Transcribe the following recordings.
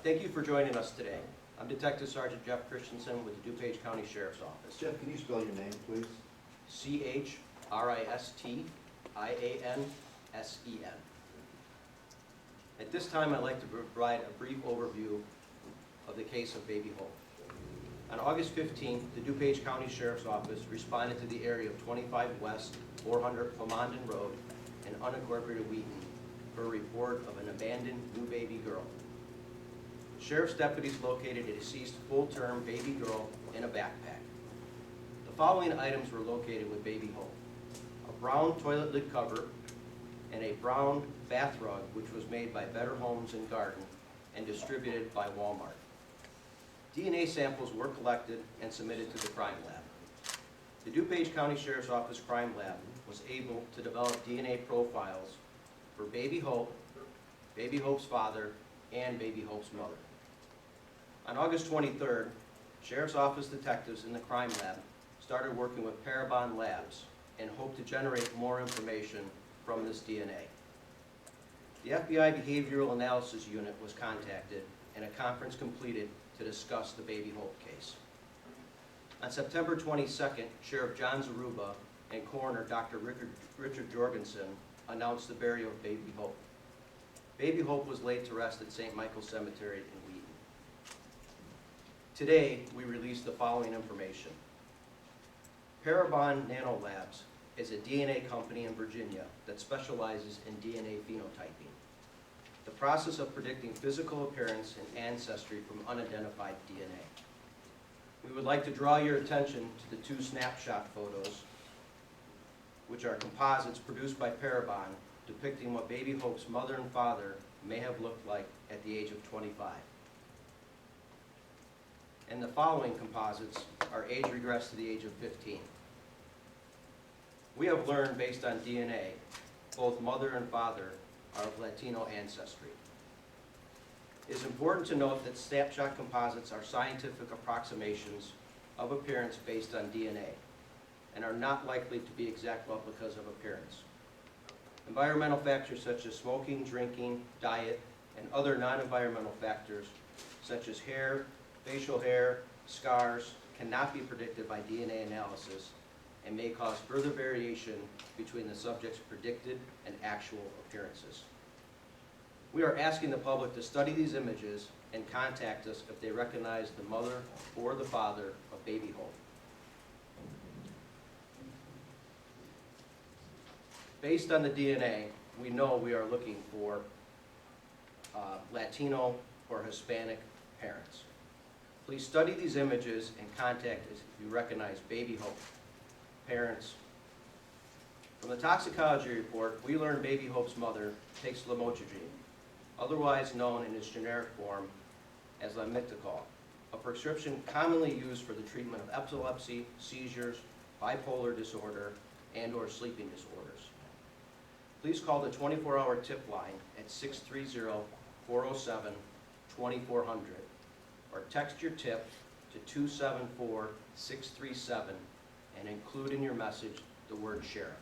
Thank you for joining us today. I'm Detective Sergeant Jeff Christensen with the DuPage County Sheriff's Office. Jeff, can you spell your name, please? C-H-R-I-S-T-I-A-N-S-E-N. At this time, I'd like to provide a brief overview of the case of Baby Hope. On August 15th, the DuPage County Sheriff's Office responded to the area of 25 West 400 Plomondon Road in unincorporated Wheaton for a report of an abandoned new baby girl. Sheriff's deputies located a deceased full-term baby girl in a backpack. The following items were located with Baby Hope: a brown toilet lid cover and a brown bath rug, which was made by Better Homes and Garden and distributed by Walmart. DNA samples were collected and submitted to the crime lab. The DuPage County Sheriff's Office Crime Lab was able to develop DNA profiles for Baby Hope, Baby Hope's father, and Baby Hope's mother. On August 23rd, Sheriff's Office detectives in the crime lab started working with Parabon Labs and hoped to generate more information from this DNA. The FBI Behavioral Analysis Unit was contacted and a conference completed to discuss the Baby Hope case. On September 22nd, Sheriff John Zaruba and Coroner Dr. Richard Jorgensen announced the burial of Baby Hope. Baby Hope was laid to rest at St. Michael's Cemetery in Wheaton. Today, we release the following information. Parabon Nanolabs is a DNA company in Virginia that specializes in DNA phenotyping, the process of predicting physical appearance and ancestry from unidentified DNA. We would like to draw your attention to the two snapshot photos, which are composites produced by Parabon depicting what Baby Hope's mother and father may have looked like at the age of 25. And the following composites are age regressed to the age of 15. We have learned based on DNA, both mother and father are of Latino ancestry. It is important to note that snapshot composites are scientific approximations of appearance based on DNA and are not likely to be exact replicas of appearance. Environmental factors such as smoking, drinking, diet, and other non-environmental factors such as hair, facial hair, scars cannot be predicted by DNA analysis and may cause further variation between the subject's predicted and actual appearances. We are asking the public to study these images and contact us if they recognize the mother or the father of Baby Hope. Based on the DNA, we know we are looking for Latino or Hispanic parents. Please study these images and contact us if you recognize Baby Hope parents. From the toxicology report, we learned Baby Hope's mother takes lamotrigine, otherwise known in its generic form as lamictal, a prescription commonly used for the treatment of epilepsy, seizures, bipolar disorder, and/or sleeping disorders. Please call the 24-hour tip line at 630-407-2400 or text your tip to 274-637 and include in your message the word sheriff.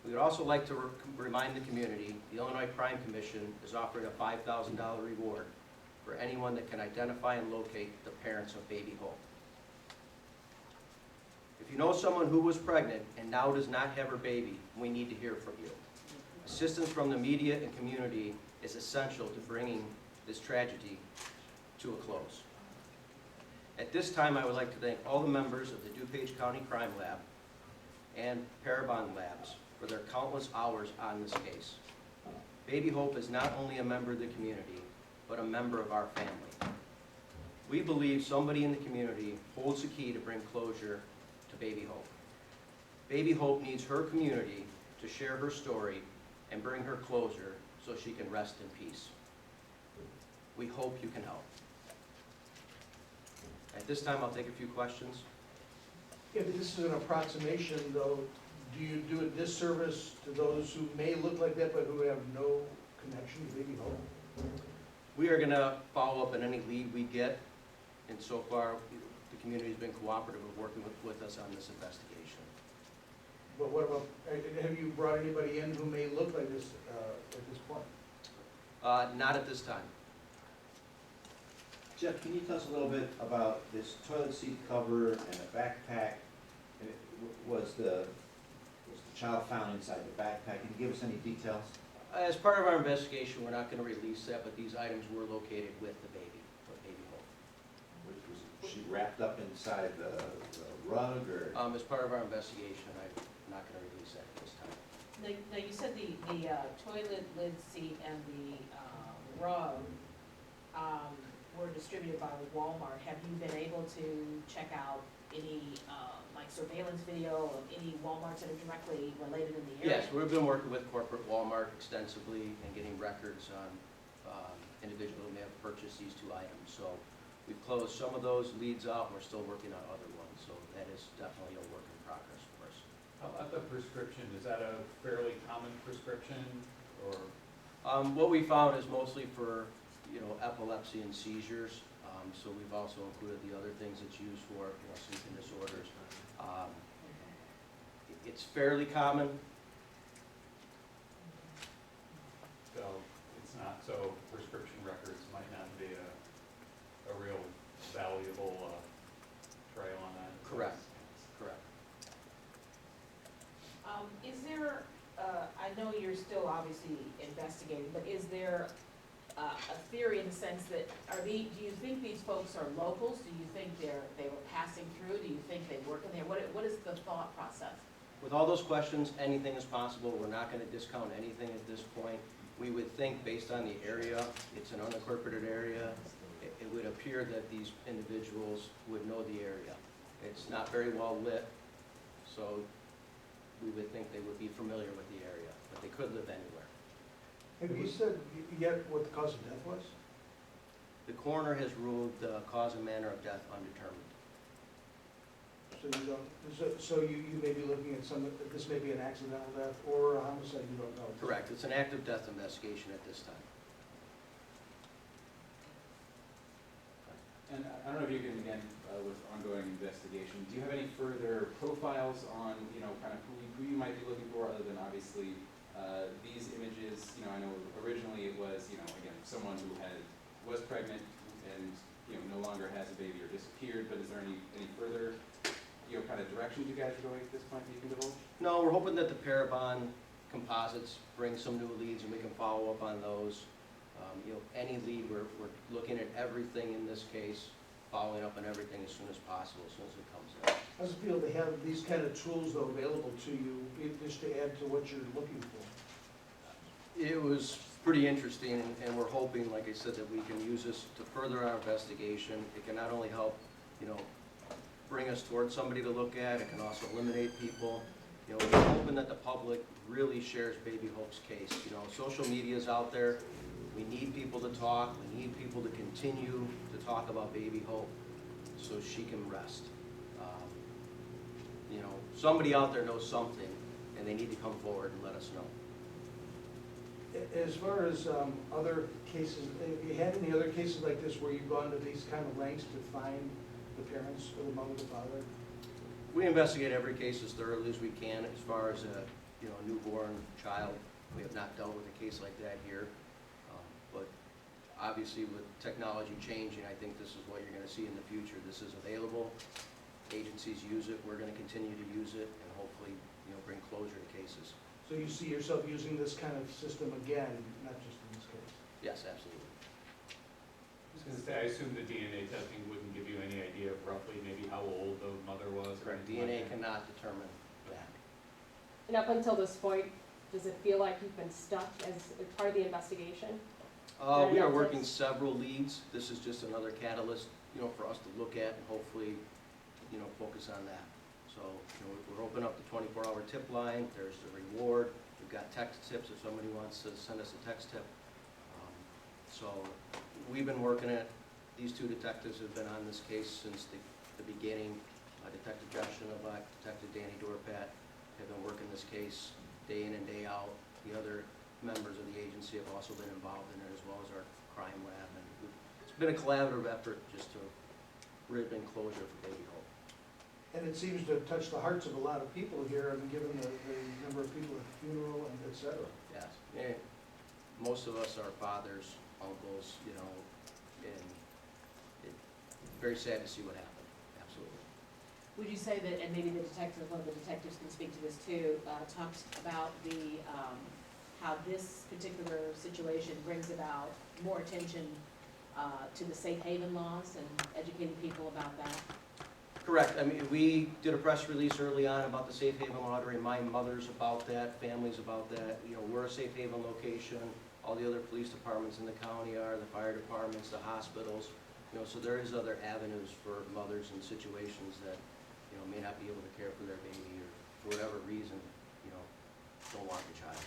We would also like to remind the community the Illinois Crime Commission is offering a $5,000 reward for anyone that can identify and locate the parents of Baby Hope. If you know someone who was pregnant and now does not have her baby, we need to hear from you. Assistance from the media and community is essential to bringing this tragedy to a close. At this time, I would like to thank all the members of the DuPage County Crime Lab and Parabon Labs for their countless hours on this case. Baby Hope is not only a member of the community, but a member of our family. We believe somebody in the community holds the key to bring closure to Baby Hope. Baby Hope needs her community to share her story and bring her closure so she can rest in peace. We hope you can help. At this time, I'll take a few questions. If this is an approximation, though, do you do a disservice to those who may look like that but who have no connection to Baby Hope? We are going to follow up on any lead we get, and so far the community has been cooperative of working with us on this investigation. But what about, have you brought anybody in who may look like this at this point? Not at this time. Jeff, can you tell us a little bit about this toilet seat cover and a backpack? And was the child found inside the backpack? Can you give us any details? As part of our investigation, we're not gonna release that, but these items were located with the baby Hope. Was she wrapped up inside the rug or? As part of our investigation, I'm not gonna release that at this time. Now, you said the toilet lid seat and the rug were distributed by Walmart. Have you been able to check out any, like surveillance video of any Walmarts that are directly related in the area? Yes, we've been working with corporate Walmart extensively and getting records on individuals who may have purchased these two items. So we've closed some of those leads out, and we're still working on other ones. So that is definitely a work in progress for us. How about the prescription? Is that a fairly common prescription, or? What we found is mostly for, epilepsy and seizures. So we've also included the other things it's used for, sleeping disorders. It's fairly common. So it's not, so prescription records might not be a real valuable trail on that? Correct. Correct. Is there, I know you're still obviously investigating, but is there a theory in the sense that, do you think these folks are locals? Do you think they were passing through? Do you think they work in there? What is the thought process? With all those questions, anything is possible. We're not going to discount anything at this point. We would think, based on the area, it's an unincorporated area, it would appear that these individuals would know the area. It's not very well lit, so we would think they would be familiar with the area, but they could live anywhere. Have you said yet what the cause of death was? The coroner has ruled the cause and manner of death undetermined. So you don't, so you may be looking at this may be an accidental death or a homicide, you don't know? Correct. It's an active death investigation at this time. And I don't know if you can, again, with ongoing investigation, do you have any further profiles on, kind of who you might be looking for, other than obviously these images? I know originally it was, again, someone who was pregnant and, no longer has a baby or disappeared, but is there any further, kind of directions you guys are going at this point that you can divulge? No, we're hoping that the Parabon composites bring some new leads and we can follow up on those. Any lead, we're looking at everything in this case, following up on everything as soon as possible, as soon as it comes in. How does it feel to have these kind of tools though available to you, just to add to what you're looking for? It was pretty interesting, and we're hoping, like I said, that we can use this to further our investigation. It can not only help, bring us towards somebody to look at, it can also eliminate people. We're hoping that the public really shares Baby Hope's case. Social media is out there. We need people to talk. We need people to continue to talk about Baby Hope so she can rest. Somebody out there knows something, and they need to come forward and let us know. As far as other cases, have you had any other cases like this where you've gone to these kind of lengths to find the parents or the mother, the father? We investigate every case as thoroughly as we can. As far as a newborn child, we have not dealt with a case like that here. But obviously, with technology changing, I think this is what you're going to see in the future. This is available. Agencies use it. We're going to continue to use it, and hopefully, bring closure to cases. So you see yourself using this kind of system again, not just in this case? Yes, absolutely. I was going to say, I assume the DNA testing wouldn't give you any idea of roughly maybe how old the mother was? or Correct. anything DNA like that? cannot determine that. And up until this point, does it feel like you've been stuck as part of the investigation? We are working several leads. This is just another catalyst, for us to look at and hopefully, focus on that. So, we're opening up the 24-hour tip line. There's the reward. We've got text tips if somebody wants to send us a text tip. So we've been working at, these two detectives have been on this case since the beginning. Detective Josh Schindlerbach, Detective Danny Dorpat have been working this case day in and day out. The other members of the agency have also been involved in it, as well as our crime lab. And it's been a collaborative effort just to really bring closure for Baby Hope. And it seems to touch the hearts of a lot of people here, given the number of people at the funeral and et cetera. Yes. Most of us are fathers, uncles, and very sad to see what happened, absolutely. Would you say that, and maybe the detective, one of the detectives can speak to this too, talks about the, how this particular situation brings about more attention to the safe haven laws and educating people about that? Correct. I mean, we did a press release early on about the safe haven law to remind mothers about that, families about that. You know, we're a safe haven location. All the other police departments in the county are, the fire departments, the hospitals. You know, so there is other avenues for mothers in situations that, you know, may not be able to care for their baby or for whatever reason, you know, don't want the child.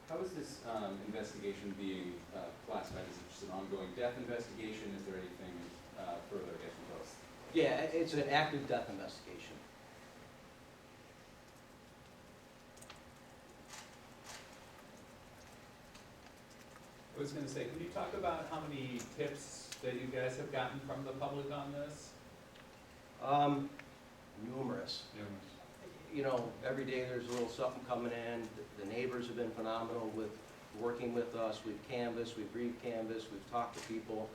How is this investigation being classified? Is it just an ongoing death investigation? Is there anything further I guess from those? Yeah, it's an active death investigation. I was gonna say, can you talk about how many tips that you guys have gotten from the public on this? Numerous. Numerous. You know, every day there's a little something coming in. The neighbors have been phenomenal with working with us. We've canvassed, we've re-canvassed, we've talked to people.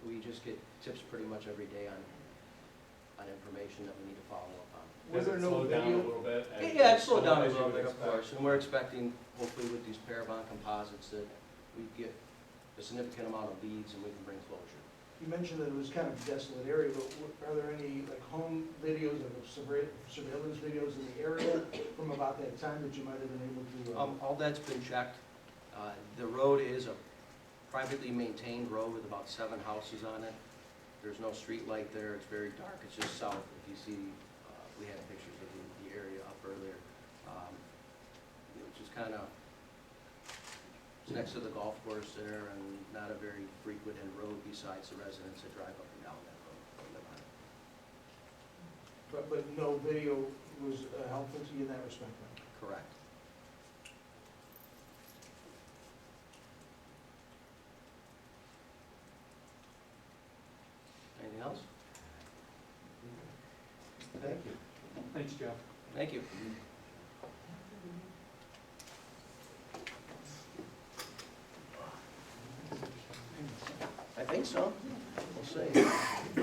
We just get tips pretty much every day on information that we need to follow up on. Was there Has it no slowed down a video? little bit? Yeah, it's slowed down a As you little would bit, of expect. course, and we're expecting, hopefully with these Parabon composites, that we get a significant amount of leads and we can bring closure. You mentioned that it was kind of a desolate area, but are there any like home videos or surveillance videos in the area from about that time that you might have been able to? All that's been checked. The road is a privately maintained road with about 7 houses on it. There's no street light there, it's very dark, it's just south. If you see, we had pictures of the area up earlier. It's just kind of, it's next to the golf course there and not a very frequented road besides the residents that drive up and down that road. That live on it. But no video was helpful to you in that respect, then? Correct. Anything else? Thank you. Thanks, Jeff. Thank you. I think so. We'll see.